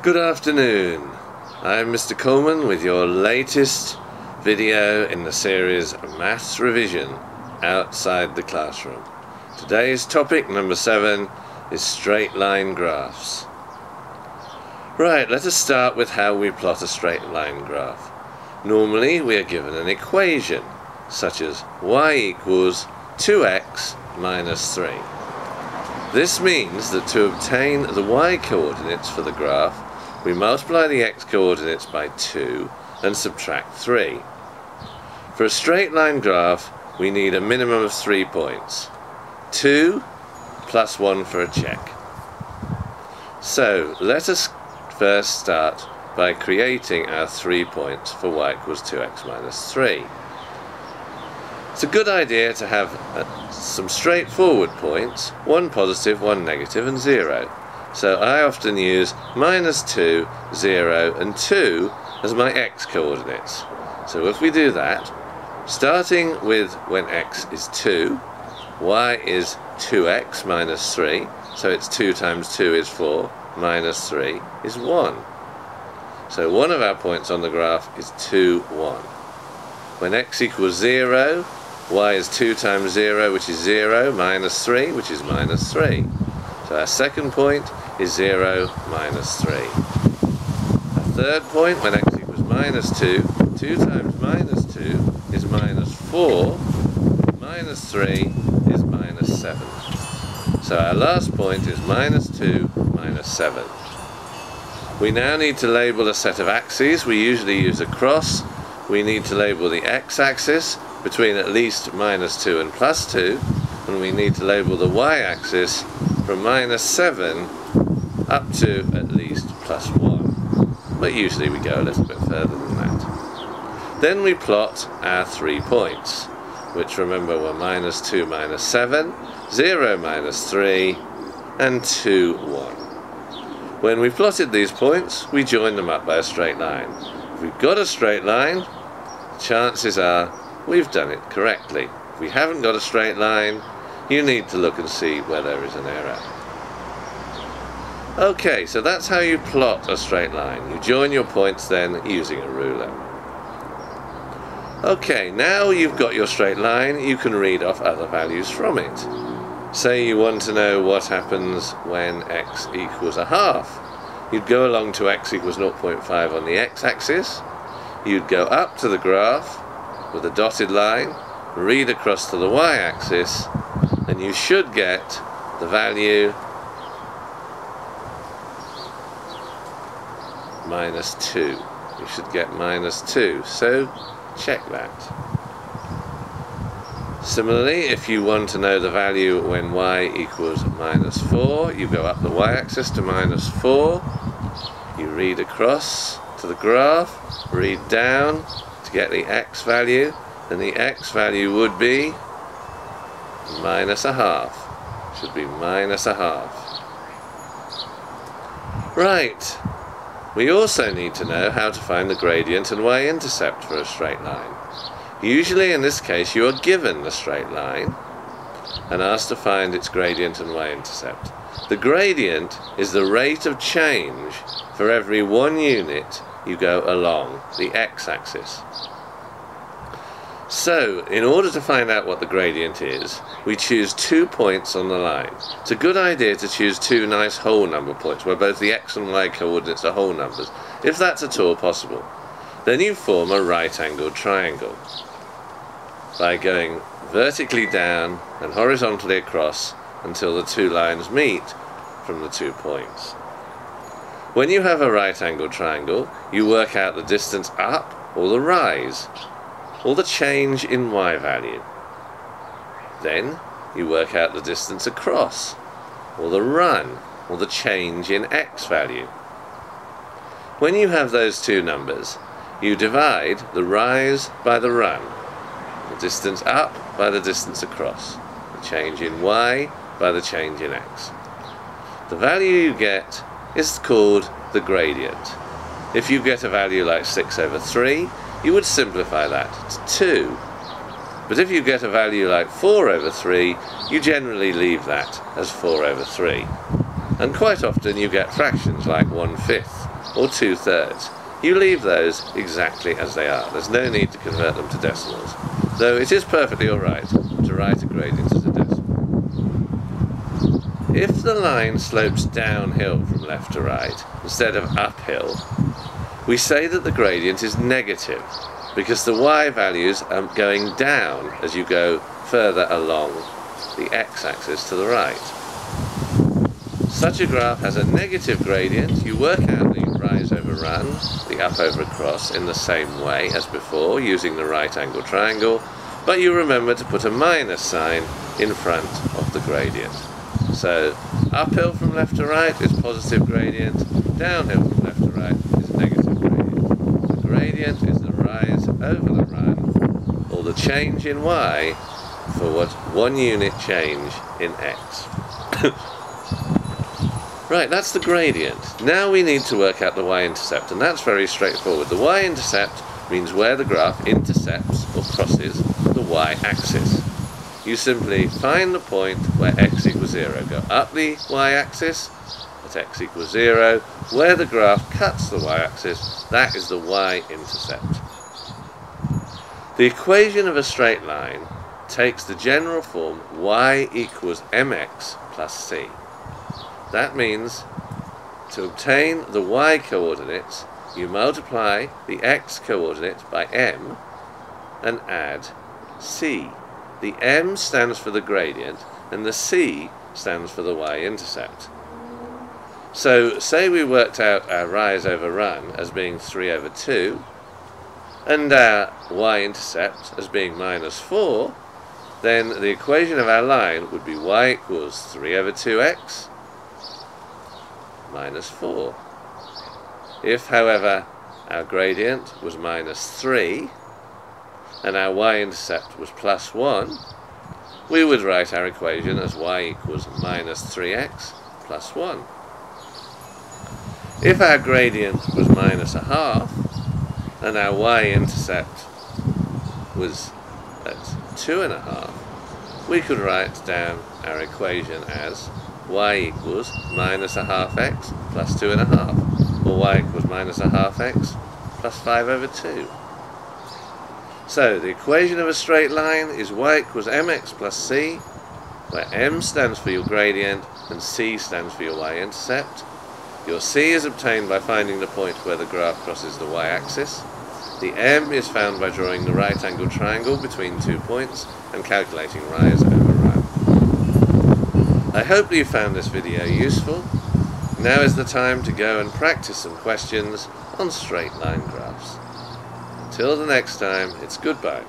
Good afternoon. I'm Mr. Coleman with your latest video in the series Maths Revision Outside the Classroom. Today's topic, number 7, is straight line graphs. Right, let us start with how we plot a straight line graph. Normally we are given an equation such as y equals 2x minus 3. This means that to obtain the y coordinates for the graph, we multiply the x coordinates by 2 and subtract 3. For a straight line graph, we need a minimum of 3 points. 2 plus 1 for a check. So let us first start by creating our 3 points for y equals 2x minus 3. It's a good idea to have some straightforward points, one positive, one negative, and 0. So I often use minus 2, 0, and 2 as my x coordinates. So if we do that, starting with when x is 2, y is 2x minus 3, so it's 2 times 2 is 4, minus 3 is 1. So one of our points on the graph is 2, 1. When x equals 0, y is 2 times 0, which is 0, minus 3, which is minus 3. So our second point is 0, minus 3. Our third point, when x equals minus 2, 2 times minus 2 is minus 4, minus 3 is minus 7. So our last point is minus 2, minus 7. We now need to label a set of axes. We usually use a cross. We need to label the x-axis between at least minus 2 and plus 2, and we need to label the y-axis from minus 7 up to at least plus 1. But usually we go a little bit further than that. Then we plot our 3 points, which remember were minus 2, minus 7, 0, minus 3, and 2, 1. When we plotted these points, we join them up by a straight line. If we've got a straight line, chances are we've done it correctly. If we haven't got a straight line, you need to look and see where there is an error. Okay, so that's how you plot a straight line. You join your points then using a ruler. Okay, now you've got your straight line, you can read off other values from it. Say you want to know what happens when x equals a half. You'd go along to x equals 0.5 on the x-axis. You'd go up to the graph with a dotted line, read across to the y-axis, and you should get the value minus 2. You should get minus 2, so check that. Similarly, if you want to know the value when y equals minus 4, you go up the y-axis to minus 4, you read across to the graph, read down to get the x value, and the x value would be minus a half. Should be minus a half. Right. We also need to know how to find the gradient and y-intercept for a straight line. Usually in this case you are given the straight line and asked to find its gradient and y-intercept. The gradient is the rate of change for every 1 unit you go along the x-axis. So, in order to find out what the gradient is, we choose 2 points on the line. It's a good idea to choose 2 nice whole number points where both the x and y coordinates are whole numbers, if that's at all possible. Then you form a right-angled triangle by going vertically down and horizontally across until the 2 lines meet from the 2 points. When you have a right-angled triangle, you work out the distance up or the rise, or the change in y value. Then you work out the distance across, or the run, or the change in x value. When you have those 2 numbers, you divide the rise by the run, the distance up by the distance across, the change in y by the change in x. The value you get is called the gradient. If you get a value like 6 over 3, you would simplify that to 2. But if you get a value like 4 over 3, you generally leave that as 4 over 3. And quite often you get fractions like 1/5 or 2/3. You leave those exactly as they are. There's no need to convert them to decimals, though it is perfectly alright to write a gradient as a decimal. If the line slopes downhill from left to right instead of uphill, we say that the gradient is negative because the y values are going down as you go further along the x-axis to the right. Such a graph has a negative gradient. You work out the rise over run, the up over across, in the same way as before, using the right angle triangle, but you remember to put a minus sign in front of the gradient. So uphill from left to right is positive gradient, downhill from left to right is negative gradient. The gradient is the rise over the run, or the change in y for what 1 unit change in x. Right, that's the gradient. Now we need to work out the y-intercept, and that's very straightforward. The y-intercept means where the graph intercepts or crosses the y-axis. You simply find the point where x equals 0. Go up the y-axis at x equals 0. Where the graph cuts the y-axis, that is the y-intercept. The equation of a straight line takes the general form y equals mx plus c. That means to obtain the y coordinates, you multiply the x coordinate by m and add c. The m stands for the gradient and the c stands for the y-intercept. So say we worked out our rise over run as being 3/2 and our y-intercept as being -4, then the equation of our line would be y equals 3/2x minus 4. If, however, our gradient was -3 and our y-intercept was +1, we would write our equation as y equals -3x plus 1. If our gradient was -1/2 and our y-intercept was at 2.5, we could write down our equation as y equals -1/2x plus 2.5, or y equals -1/2x plus 5/2. So the equation of a straight line is y equals mx plus c, where m stands for your gradient and c stands for your y-intercept. Your c is obtained by finding the point where the graph crosses the y-axis. The m is found by drawing the right angle triangle between 2 points and calculating rise over run. I hope you found this video useful. Now is the time to go and practice some questions on straight line graphs. Until the next time, it's goodbye.